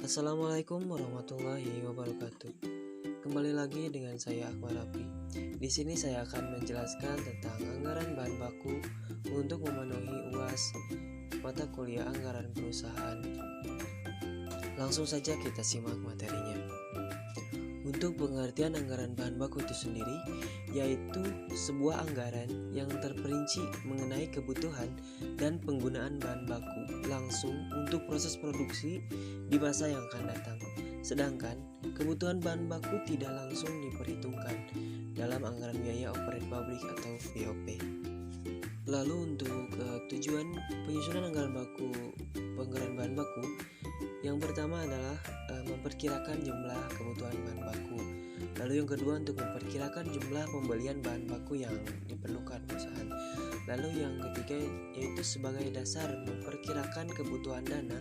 Assalamualaikum warahmatullahi wabarakatuh. Kembali lagi dengan saya Akmal Rafi. Di sini saya akan menjelaskan tentang anggaran bahan baku untuk memenuhi UAS mata kuliah anggaran perusahaan. Langsung saja kita simak materinya. Untuk pengertian anggaran bahan baku itu sendiri, yaitu sebuah anggaran yang terperinci mengenai kebutuhan dan penggunaan bahan baku langsung untuk proses produksi di masa yang akan datang. Sedangkan kebutuhan bahan baku tidak langsung diperhitungkan dalam anggaran biaya operate pabrik atau BOP. Lalu untuk tujuan penyusunan anggaran bahan baku, yang pertama adalah memperkirakan jumlah kebutuhan bahan baku. Lalu yang kedua untuk memperkirakan jumlah pembelian bahan baku yang diperlukan perusahaan. Lalu yang ketiga yaitu sebagai dasar memperkirakan kebutuhan dana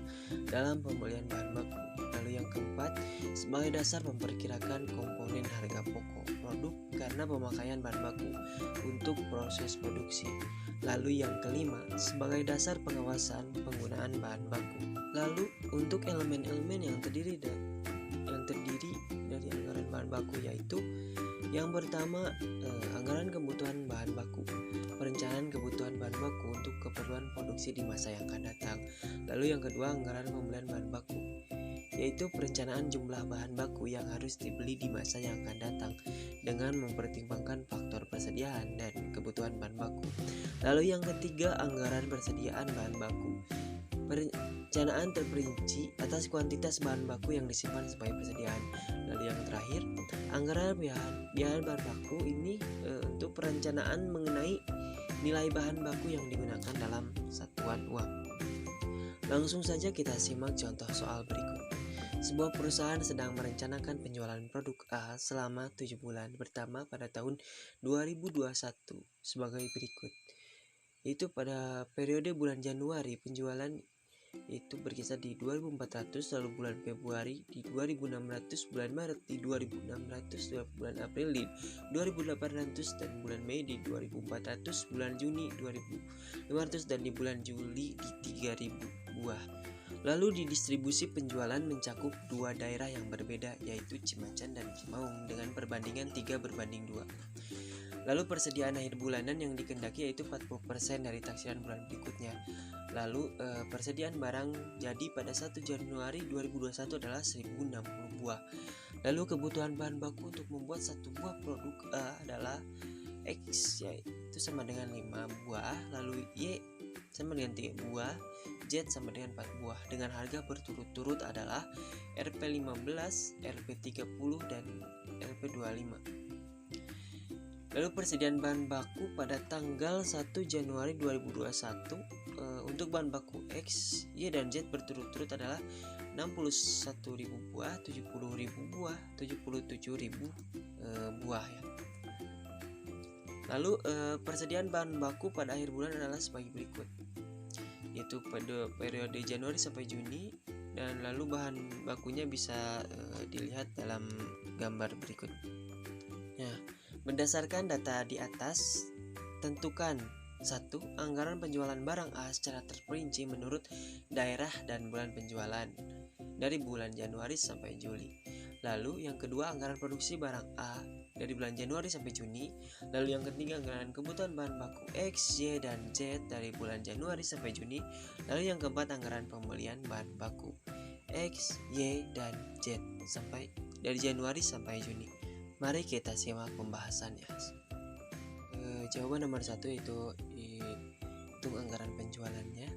dalam pembelian bahan baku. Lalu yang keempat sebagai dasar memperkirakan komponen harga pokok produk karena pemakaian bahan baku untuk proses produksi. Lalu yang kelima sebagai dasar pengawasan penggunaan bahan baku. Lalu untuk elemen-elemen yang terdiri dari anggaran bahan baku yaitu yang pertama anggaran kebutuhan bahan baku, perencanaan kebutuhan bahan baku untuk keperluan produksi di masa yang akan datang. Lalu yang kedua anggaran pembelian bahan baku, yaitu perencanaan jumlah bahan baku yang harus dibeli di masa yang akan datang dengan mempertimbangkan faktor persediaan dan kebutuhan bahan baku. Lalu yang ketiga anggaran persediaan bahan baku, perencanaan terperinci atas kuantitas bahan baku yang disimpan sebagai persediaan. Lalu yang terakhir anggaran biaya bahan baku ini untuk perencanaan mengenai nilai bahan baku yang digunakan dalam satuan uang. Langsung saja kita simak contoh soal berikut. Sebuah perusahaan sedang merencanakan penjualan produk A selama 7 bulan pertama pada tahun 2021 sebagai berikut. Itu pada periode bulan Januari penjualan itu berkisar di 2.400, lalu bulan Februari di 2.600, bulan Maret di 2.600, bulan April di 2.800, dan bulan Mei di 2.400, bulan Juni 2.500, dan di bulan Juli di 3.000 buah. Lalu di distribusi penjualan mencakup dua daerah yang berbeda yaitu Cimacan dan Cimaung dengan perbandingan 3:2. Lalu persediaan akhir bulanan yang dikehendaki yaitu 40% dari taksiran bulan berikutnya. Lalu persediaan barang jadi pada 1 Januari 2021 adalah 1060 buah. Lalu kebutuhan bahan baku untuk membuat satu buah produk A adalah X, yaitu sama dengan 5 buah, lalu Y sama dengan 3 buah, Z sama dengan 4 buah, dengan harga berturut-turut adalah Rp15, Rp30, dan Rp25. Lalu persediaan bahan baku pada tanggal 1 Januari 2021 untuk bahan baku X, Y, dan Z berturut-turut adalah 61.000 buah, 70.000 buah, 77.000 buah ya. Lalu persediaan bahan baku pada akhir bulan adalah sebagai berikut, yaitu pada periode Januari sampai Juni, dan lalu bahan bakunya bisa dilihat dalam gambar berikut. Nah, berdasarkan data di atas, tentukan 1. Anggaran penjualan barang A secara terperinci menurut daerah dan bulan penjualan dari bulan Januari sampai Juli. Lalu yang kedua anggaran produksi barang A dari bulan Januari sampai Juni. Lalu yang ketiga anggaran kebutuhan bahan baku X, Y, dan Z dari bulan Januari sampai Juni. Lalu yang keempat anggaran pembelian bahan baku X, Y, dan Z sampai dari Januari sampai Juni. Mari kita simak pembahasannya. Jawaban nomor 1 yaitu hitung anggaran penjualannya.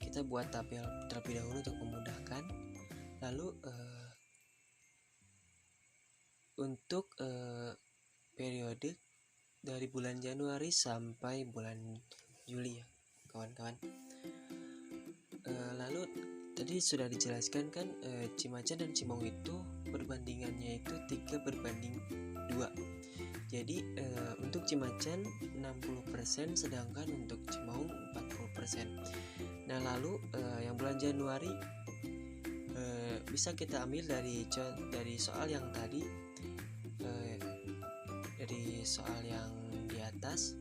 Kita buat tabel terlebih dahulu untuk memudahkan. Lalu untuk periode dari bulan Januari sampai bulan Juli ya kawan-kawan. Lalu tadi sudah dijelaskan kan Cimacan dan Cimaung itu perbandingannya itu 3:2. Jadi untuk Cimacan 60%, sedangkan untuk Cimaung 40%. Nah lalu yang bulan Januari bisa kita ambil dari soal yang tadi, dari soal yang di atas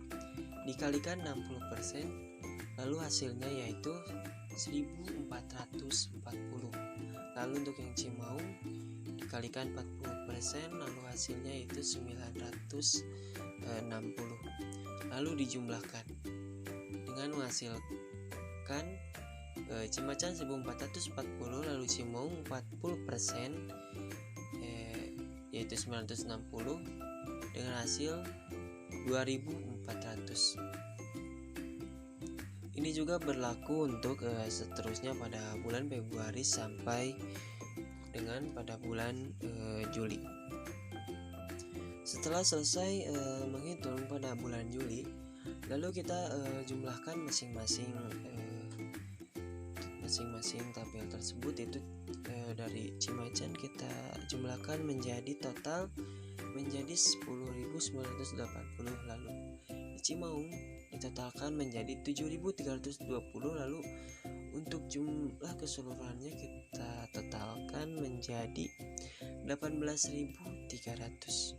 dikalikan 60%, lalu hasilnya yaitu 1440. Lalu untuk yang Cimaung dikalikan 40%, lalu hasilnya itu 960. Lalu dijumlahkan dengan menghasilkan Cimacan 1440, lalu Cimaung 40%, yaitu 960 dengan hasil 2400. Ini juga berlaku untuk seterusnya pada bulan Februari sampai dengan pada bulan Juli. Setelah selesai menghitung pada bulan Juli, lalu kita jumlahkan masing-masing tabel tersebut. Itu dari Cimacan kita jumlahkan menjadi total menjadi 10.980, lalu di Cimaung ditotalkan menjadi 7.320, lalu untuk jumlah keseluruhannya kita totalkan menjadi 18.300.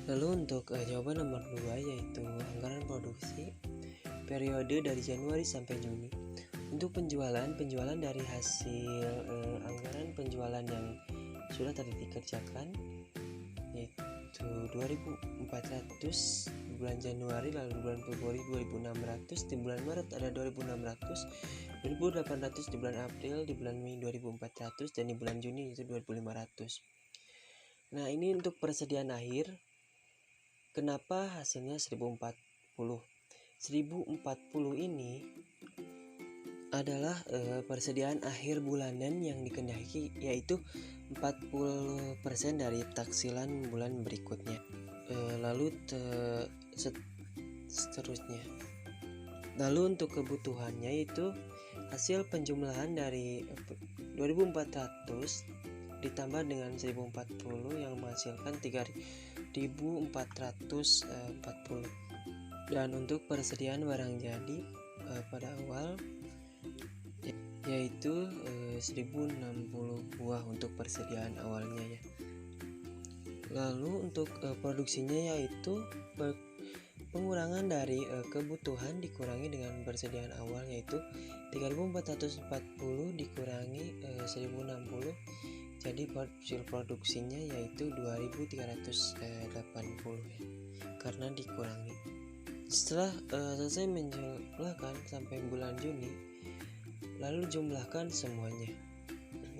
Lalu untuk jawaban nomor 2 yaitu anggaran produksi periode dari Januari sampai Juni. Untuk penjualan dari hasil anggaran penjualan yang sudah tadi dikerjakan yaitu 2.400 di bulan Januari, lalu bulan Februari 2.600, di bulan Maret ada 2.600, 2.800 di bulan April, di bulan Mei 2.400, dan di bulan Juni itu 2.500. Nah, ini untuk persediaan akhir. Kenapa hasilnya 1040? 1040 ini adalah persediaan akhir bulanan yang dikehendaki, yaitu 40% dari taksilan bulan berikutnya. Lalu seterusnya. Lalu untuk kebutuhannya itu hasil penjumlahan dari 2.400 ditambah dengan 1.040 yang menghasilkan 3.440. Dan untuk persediaan barang jadi pada awal yaitu 1060 buah untuk persediaan awalnya ya. Lalu untuk produksinya yaitu pengurangan dari kebutuhan dikurangi dengan persediaan awal, yaitu 3.440 dikurangi 1.060, jadi hasil produksinya yaitu 2.380 ya, karena dikurangi. Setelah selesai menjumlahkan sampai bulan Juni, lalu jumlahkan semuanya,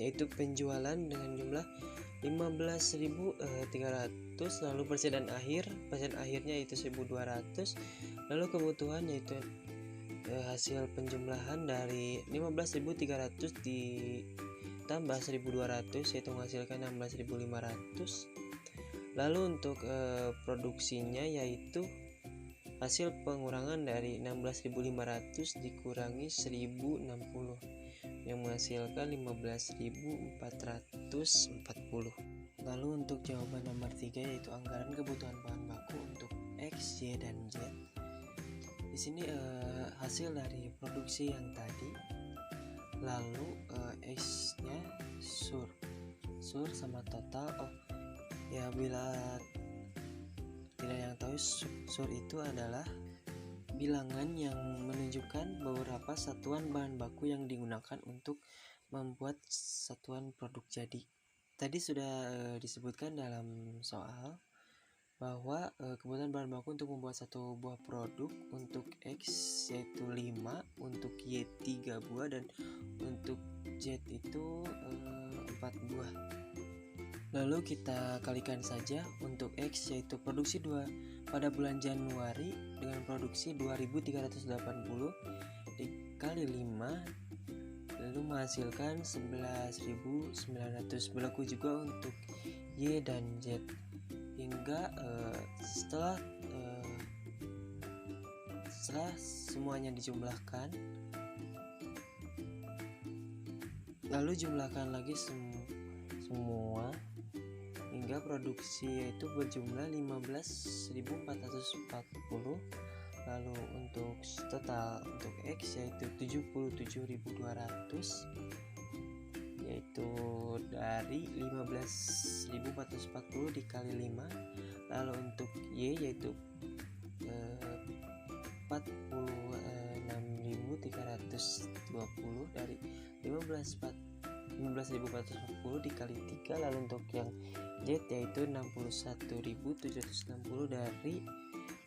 yaitu penjualan dengan jumlah 15.300, lalu persediaan akhirnya itu 1.200, lalu kebutuhan yaitu hasil penjumlahan dari 15.300 ditambah 1.200 yaitu menghasilkan 16.500. Lalu untuk produksinya yaitu hasil pengurangan dari 16.500 dikurangi 1.060 yang menghasilkan 15.440. Lalu untuk jawaban nomor 3 yaitu anggaran kebutuhan bahan baku untuk X, Y, dan Z. Di sini hasil dari produksi yang tadi, lalu X-nya sur sama total. Ya, bila tidak yang tahu, sur itu adalah bilangan yang menunjukkan beberapa satuan bahan baku yang digunakan untuk membuat satuan produk jadi. Tadi sudah disebutkan dalam soal bahwa kebutuhan bahan baku untuk membuat satu buah produk untuk X yaitu 5, untuk Y 3 buah, dan untuk Z itu 4 buah. Lalu kita kalikan saja untuk X yaitu produksi 2 pada bulan Januari dengan produksi 2.380 dikali 5 lalu menghasilkan 11.900. Berlaku juga untuk Y dan Z hingga setelah semuanya dijumlahkan, lalu jumlahkan lagi semua hingga produksi yaitu berjumlah 15.440. Lalu untuk total untuk X yaitu 77.200, yaitu dari 15.440 dikali 5. Lalu untuk Y yaitu 46.320 dari 15.440 15.440 dikali 3. Lalu untuk yang Z yaitu 61.760 dari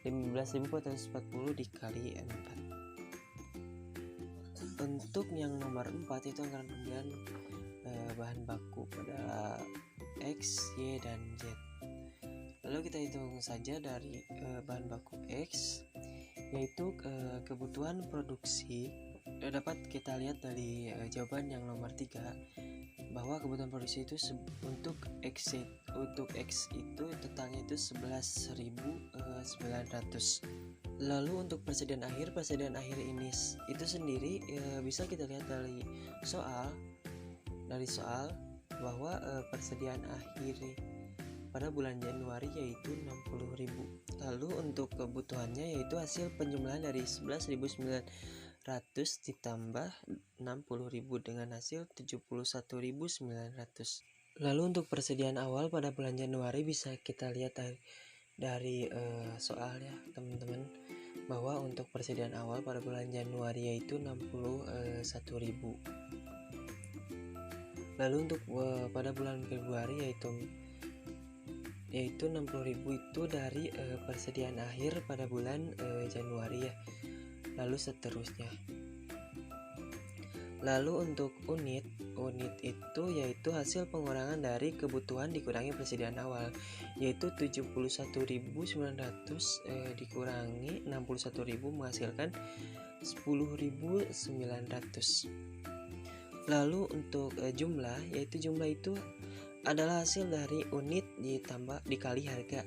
15.440 dikali 4. Untuk yang nomor 4 itu anggaran pembelian bahan baku pada X, Y, dan Z. Lalu kita hitung saja dari bahan baku X, yaitu kebutuhan produksi. Dapat kita lihat dari jawaban yang nomor 3 bahwa kebutuhan produksi itu untuk X itu totalnya itu 11.900. Lalu untuk persediaan akhir ini itu sendiri bisa kita lihat dari soal bahwa persediaan akhir pada bulan Januari yaitu 60.000. Lalu untuk kebutuhannya yaitu hasil penjumlahan dari 11.900 ditambah 60.000 dengan hasil 71.900. Lalu untuk persediaan awal pada bulan Januari bisa kita lihat dari soal ya teman-teman, bahwa untuk persediaan awal pada bulan Januari yaitu 61.000. Lalu untuk pada bulan Februari yaitu 60.000 itu dari persediaan akhir pada bulan Januari ya. Lalu seterusnya. Lalu untuk unit itu yaitu hasil pengurangan dari kebutuhan dikurangi persediaan awal, yaitu 71.900 dikurangi 61.000 menghasilkan 10.900. Lalu untuk jumlah itu adalah hasil dari unit dikali harga.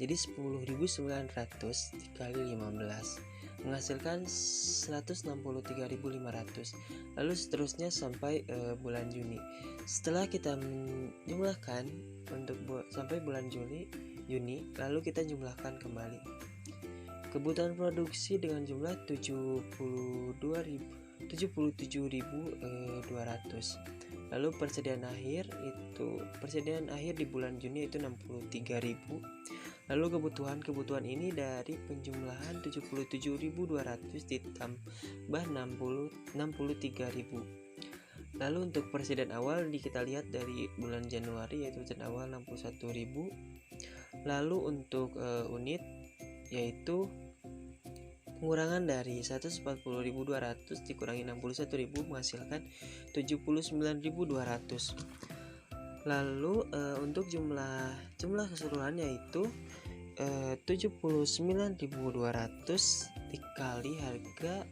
Jadi 10.900 dikali 15 menghasilkan 163.500. Lalu seterusnya sampai bulan Juni. Setelah kita menjumlahkan sampai bulan Juni, lalu kita jumlahkan kembali. Kebutuhan produksi dengan jumlah 77.200. Lalu persediaan akhir di bulan Juni itu 63.000. Lalu kebutuhan ini dari penjumlahan 77.200 ditambah 63.000. Lalu untuk persediaan awal kita lihat dari bulan Januari yaitu persediaan awal 61.000. Lalu untuk unit yaitu pengurangan dari 140.200 dikurangi 61.000 menghasilkan 79.200. Lalu untuk jumlah keseluruhan yaitu 79.200 dikali harga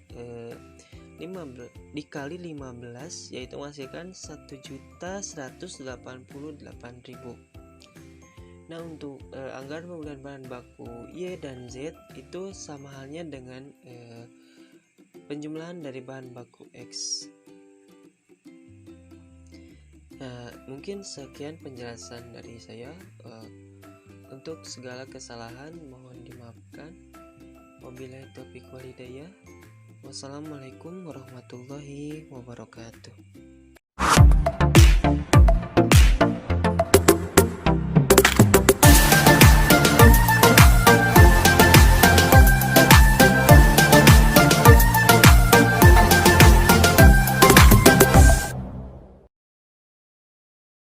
dikali 15 yaitu menghasilkan 1.188.000. Nah, untuk anggaran pembelian bahan baku Y dan Z itu sama halnya dengan penjumlahan dari bahan baku X. Nah, mungkin sekian penjelasan dari saya. Untuk segala kesalahan mohon dimaafkan. Wabillahi taufiq wal hidayah. Wassalamualaikum warahmatullahi wabarakatuh.